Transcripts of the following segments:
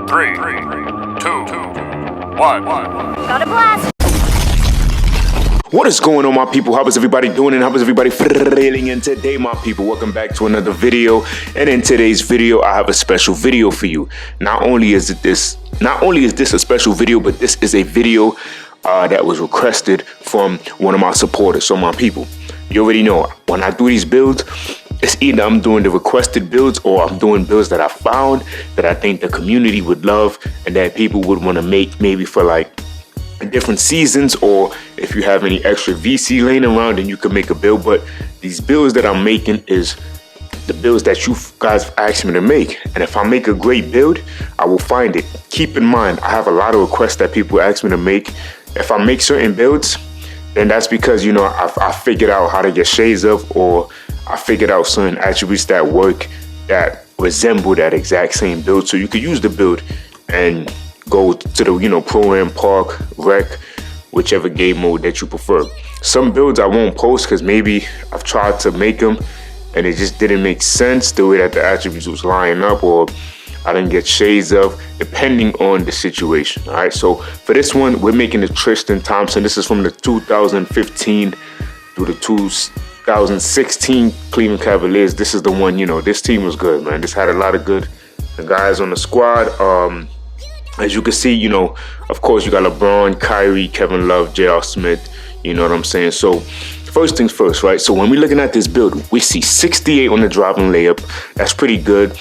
3, 2, 1. Got a blast! What is going on, my people? How is everybody doing and how is everybody feeling? And today, my people, welcome back to another video. And in today's video, I have a special video for you. Not only is this a special video, but this is a video that was requested from one of my supporters. So my people, you already know when I do these builds, it's either I'm doing the requested builds or I'm doing builds that I found that I think the community would love and that people would want to make maybe for like different seasons, or if you have any extra VC laying around, then you can make a build. But these builds that I'm making is the builds that you guys asked me to make, and if I make a great build, I will find it. Keep in mind, I have a lot of requests that people ask me to make. If I make certain builds, then that's because, you know, I figured out how to get shades of, or I figured out certain attributes that work that resemble that exact same build. So you could use the build and go to the, you know, Pro-Am, Park, Rec, whichever game mode that you prefer. Some builds I won't post because maybe I've tried to make them and it just didn't make sense the way that the attributes was lining up, or I didn't get shades of, depending on the situation. All right, so for this one, we're making the TRISTON Thompson. This is from the 2015 through the 2016 Cleveland Cavaliers. This is the one, you know, this team was good, man. This had a lot of good guys on the squad. As you can see, you know, of course, you got LeBron, Kyrie, Kevin Love, J.R. Smith, you know what I'm saying? So first things first, right? So when we're looking at this build, we see 68 on the driving layup. That's pretty good.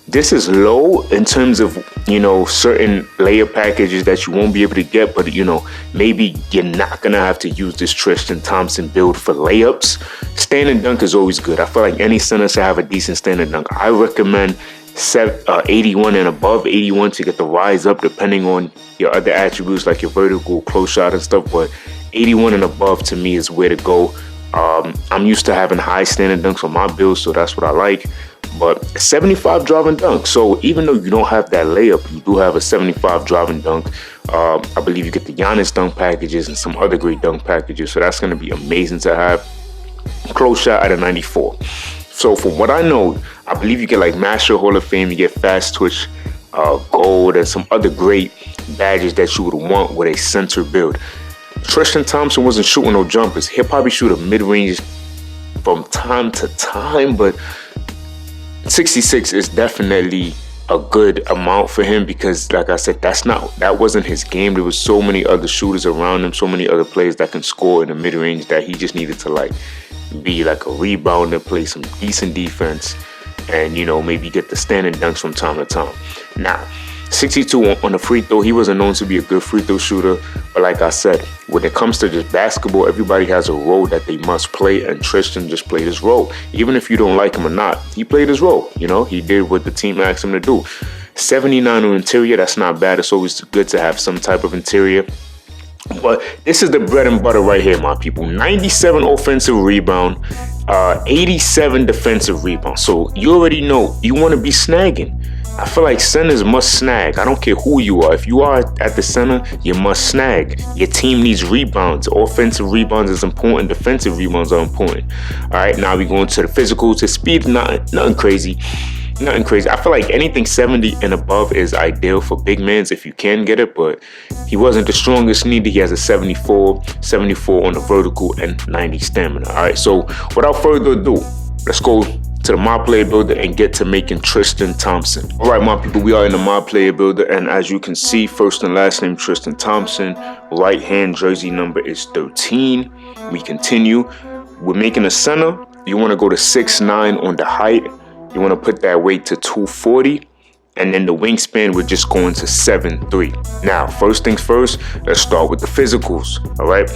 This is low in terms of, you know, certain layup packages that you won't be able to get, but, you know, maybe you're not going to have to use this TRISTON Thompson build for layups. Stand and dunk is always good. I feel like any center should have a decent stand and dunk. I recommend 81 and above, 81 to get the rise up, depending on your other attributes like your vertical, close shot and stuff, but 81 and above to me is where to go. I'm used to having high standing dunks on my build, so that's what I like. But 75 driving dunk, so even though you don't have that layup, you do have a 75 driving dunk. I believe you get the Giannis dunk packages and some other great dunk packages, so that's going to be amazing to have. Close shot at a 94. So from what I know, I believe you get like Master Hall of Fame, you get Fast Twitch, Gold, and some other great badges that you would want with a center build. TRISTON Thompson wasn't shooting no jumpers. He'll probably shoot a mid-range from time to time, but 66 is definitely a good amount for him because, like I said, that wasn't his game. There was so many other shooters around him, so many other players that can score in the mid-range that he just needed to like be like a rebounder, play some decent defense, and, you know, maybe get the standing dunks from time to time. Now, 62 on the free throw. He wasn't known to be a good free throw shooter, but like I said, when it comes to just basketball, everybody has a role that they must play, and TRISTON just played his role. Even if you don't like him or not, he played his role. You know, he did what the team asked him to do. 79 on interior, that's not bad. It's always good to have some type of interior. But this is the bread and butter right here, my people. 97 offensive rebound, 87 defensive rebound. So you already know you want to be snagging. I feel like centers must snag. I don't care who you are. If you are at the center, you must snag. Your team needs rebounds. Offensive rebounds is important. Defensive rebounds are important. All right, now we going to the physical, to speed. Nothing crazy. Nothing crazy. I feel like anything 70 and above is ideal for big mans if you can get it, but he wasn't the strongest neither. He has a 74 on the vertical, and 90 stamina. All right, so without further ado, let's go to the My Player Builder and get to making TRISTON Thompson. All right, my people, we are in the My Player Builder, and as you can see, first and last name TRISTON Thompson, right hand jersey number is 13. We continue. We're making a center. You want to go to 6'9" on the height. You want to put that weight to 240, and then the wingspan, we're just going to 7'3". Now, first things first, let's start with the physicals. All right,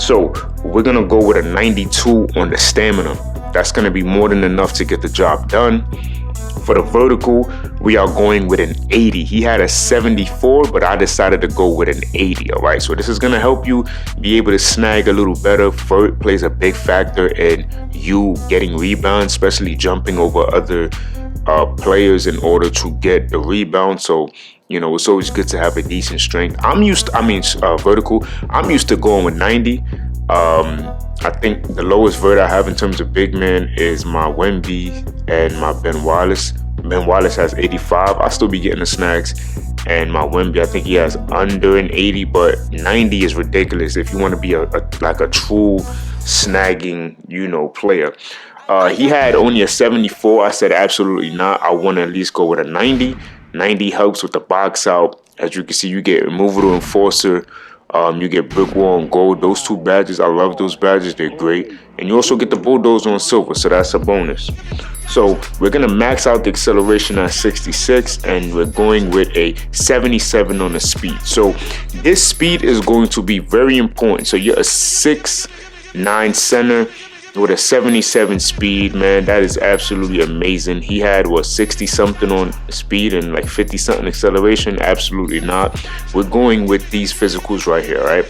so we're gonna go with a 92 on the stamina. That's gonna be more than enough to get the job done. For the vertical, we are going with an 80. He had a 74, but I decided to go with an 80. All right, so this is gonna help you be able to snag a little better. Vert plays a big factor in you getting rebounds, especially jumping over other players in order to get the rebound. So, you know, it's always good to have a decent strength. Vertical. I'm used to going with 90. I think the lowest vert I have in terms of big man is my Wemby and my Ben Wallace. Ben Wallace has 85. I'll still be getting the snags. And my Wemby, I think he has under an 80, but 90 is ridiculous if you want to be like a true snagging, player. He had only a 74. I said absolutely not. I want to at least go with a 90. 90 helps with the box out. As you can see, you get Immovable Enforcer. You get Brick Wall and Gold. Those two badges, I love those badges. They're great. And you also get the Bulldozer on Silver, so that's a bonus. So we're going to max out the acceleration at 66, and we're going with a 77 on the speed. So this speed is going to be very important. So you're a 6'9" center with a 77 speed, man. That is absolutely amazing. He had 60 something on speed and like 50 something acceleration. Absolutely not. We're going with these physicals right here, right?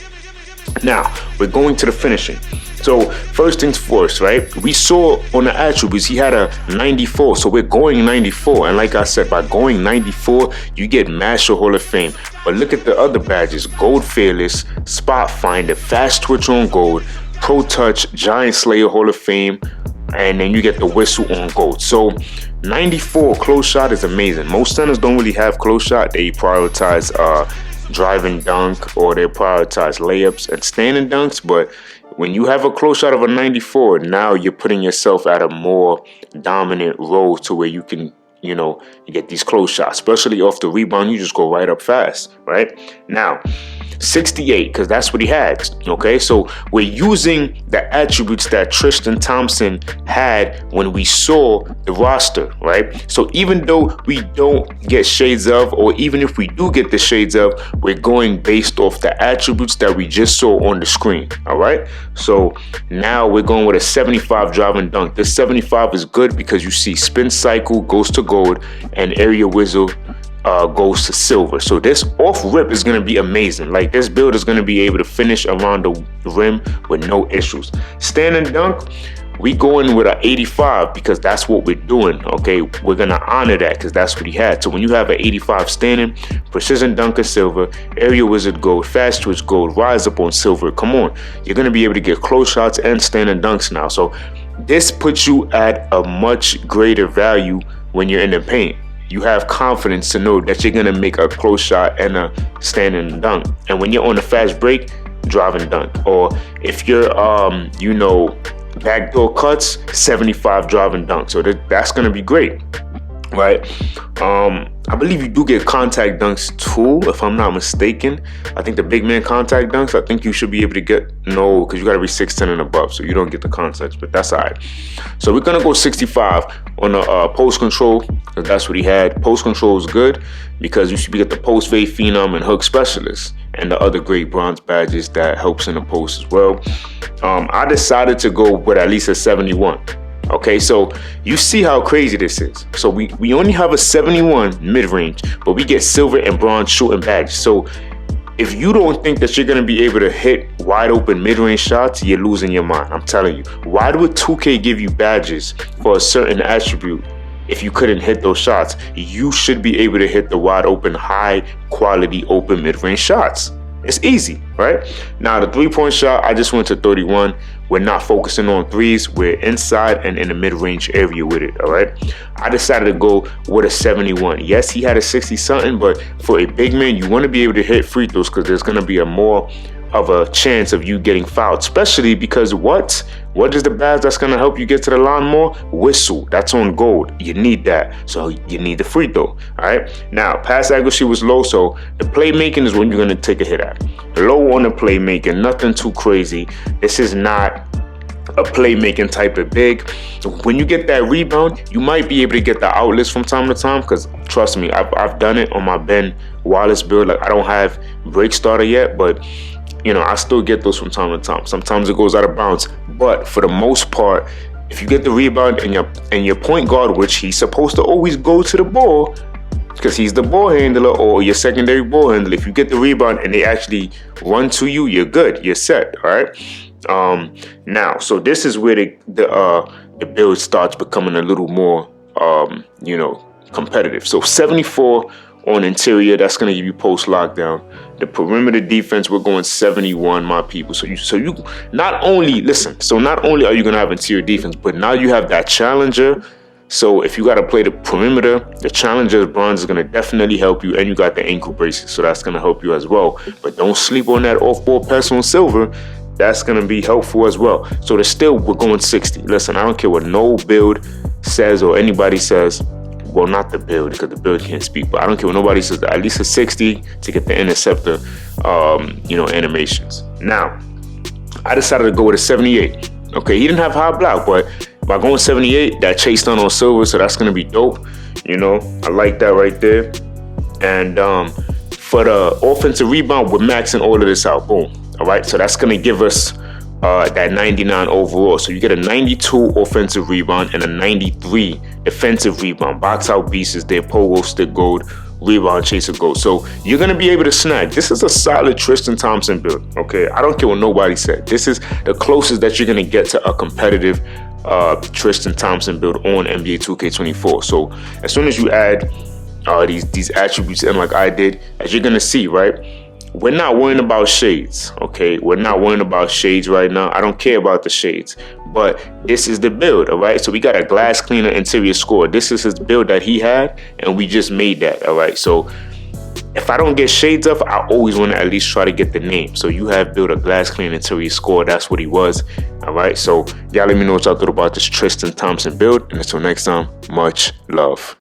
Now we're going to the finishing. So first things first, right? We saw on the attributes he had a 94, so we're going 94. And like I said, by going 94, you get Master Hall of Fame. But look at the other badges: Gold Fearless, Spot Finder, Fast Twitch on Gold, Pro Touch, Giant Slayer Hall of Fame, and then you get the Whistle on Gold. So 94 close shot is amazing. Most centers don't really have close shot. They prioritize drive and dunk, or they prioritize layups and standing dunks. But when you have a close shot of a 94, now you're putting yourself at a more dominant role to where you can, you get these close shots, especially off the rebound. You just go right up fast, right? Now 68, because that's what he had. Okay, so we're using the attributes that Triston Thompson had when we saw the roster, right? So even though we don't get shades of, or even if we do get the shades of, we're going based off the attributes that we just saw on the screen. All right, so now we're going with a 75 drive and dunk. This 75 is good because you see Spin Cycle goes to Gold and Area Whistle goes to Silver. So this off rip is going to be amazing. Like, this build is going to be able to finish around the rim with no issues. Stand and dunk, we going with an 85 because that's what we're doing. Okay, we're going to honor that because that's what he had. So when you have an 85 standing, Precision Dunker Silver, Area Wizard Gold, Fast Twitch Gold, Rise Up on Silver, come on, you're going to be able to get close shots and stand and dunks now. So this puts you at a much greater value when you're in the paint. You have confidence to know that you're going to make a close shot and a standing dunk. And when you're on a fast break, drive and dunk. Or if you're, backdoor cuts, 75 drive and dunk. So that's going to be great, right? I believe you do get contact dunks too, if I'm not mistaken. I think the big man contact dunks, I think you should be able to get, no, because you got to be 6'10" and above, so you don't get the contacts, but that's all right. So we're going to go 65 on the post control, because that's what he had. Post control is good because you should get the post fade phenom and hook specialist and the other great bronze badges that helps in the post as well. I decided to go with at least a 71. Okay, so you see how crazy this is. So we only have a 71 mid-range, but we get silver and bronze shooting badges. So if you don't think that you're going to be able to hit wide open mid-range shots, you're losing your mind. I'm telling you. Why would 2K give you badges for a certain attribute if you couldn't hit those shots? You should be able to hit the wide open, high quality open mid-range shots. It's easy, right? Now the 3-point shot, I just went to 31. We're not focusing on threes. We're inside and in the mid-range area with it, all right? I decided to go with a 71. Yes, he had a 60-something, but for a big man, you want to be able to hit free throws because there's going to be a more of a chance of you getting fouled, especially because what is the badge that's going to help you get to the line more? Whistle. That's on Gold. You need that. So you need the free throw. All right. Now, pass accuracy was low, so the playmaking is when you're going to take a hit at. Low on the playmaking, nothing too crazy. This is not a playmaking type of big. When you get that rebound, you might be able to get the outlets from time to time, because trust me, I've done it on my Ben Wallace build. Like, I don't have break starter yet, but I still get those from time to time. Sometimes it goes out of bounds, but for the most part, if you get the rebound and your point guard, which he's supposed to always go to the ball because he's the ball handler, or your secondary ball handler, if you get the rebound and they actually run to you, you're good, you're set. All right. Now, so this is where the build starts becoming a little more competitive. So 74 on interior, that's going to give you post lockdown. The perimeter defense, we're going 71, my people. So you not only are you going to have interior defense, but now you have that challenger So if you got to play the perimeter, the Challenger's bronze is going to definitely help you, and you got the ankle braces, so that's going to help you as well. But don't sleep on that off-ball pass on silver. That's going to be helpful as well. So we're going 60. Listen, I don't care what no build says or anybody says. Well, not the build, because the build can't speak, but I don't care what nobody says. At least a 60 to get the interceptor, animations. Now, I decided to go with a 78. Okay, he didn't have high block, but by going 78, that chased on silver, so that's gonna be dope. I like that right there. And for the offensive rebound, we're maxing all of this out. Boom. All right, so that's gonna give us that 99 overall. So you get a 92 offensive rebound and a 93 defensive rebound. Box out beast is there, pogo stick gold, rebound chaser gold. So you're gonna be able to snag. This is a solid Tristan Thompson build. Okay, I don't care what nobody said. This is the closest that you're gonna get to a competitive Tristan Thompson build on NBA 2K24. So as soon as you add these attributes in like I did, as you're gonna see, right? We're not worrying about shades, okay? We're not worrying about shades right now. I don't care about the shades, but this is the build, all right? So we got a glass cleaner interior score. This is his build that he had, and we just made that, all right? So if I don't get shades up, I always want to at least try to get the name. So you have built a glass cleaner interior score. That's what he was, all right? So y'all let me know what y'all thought about this Tristan Thompson build, and until next time, much love.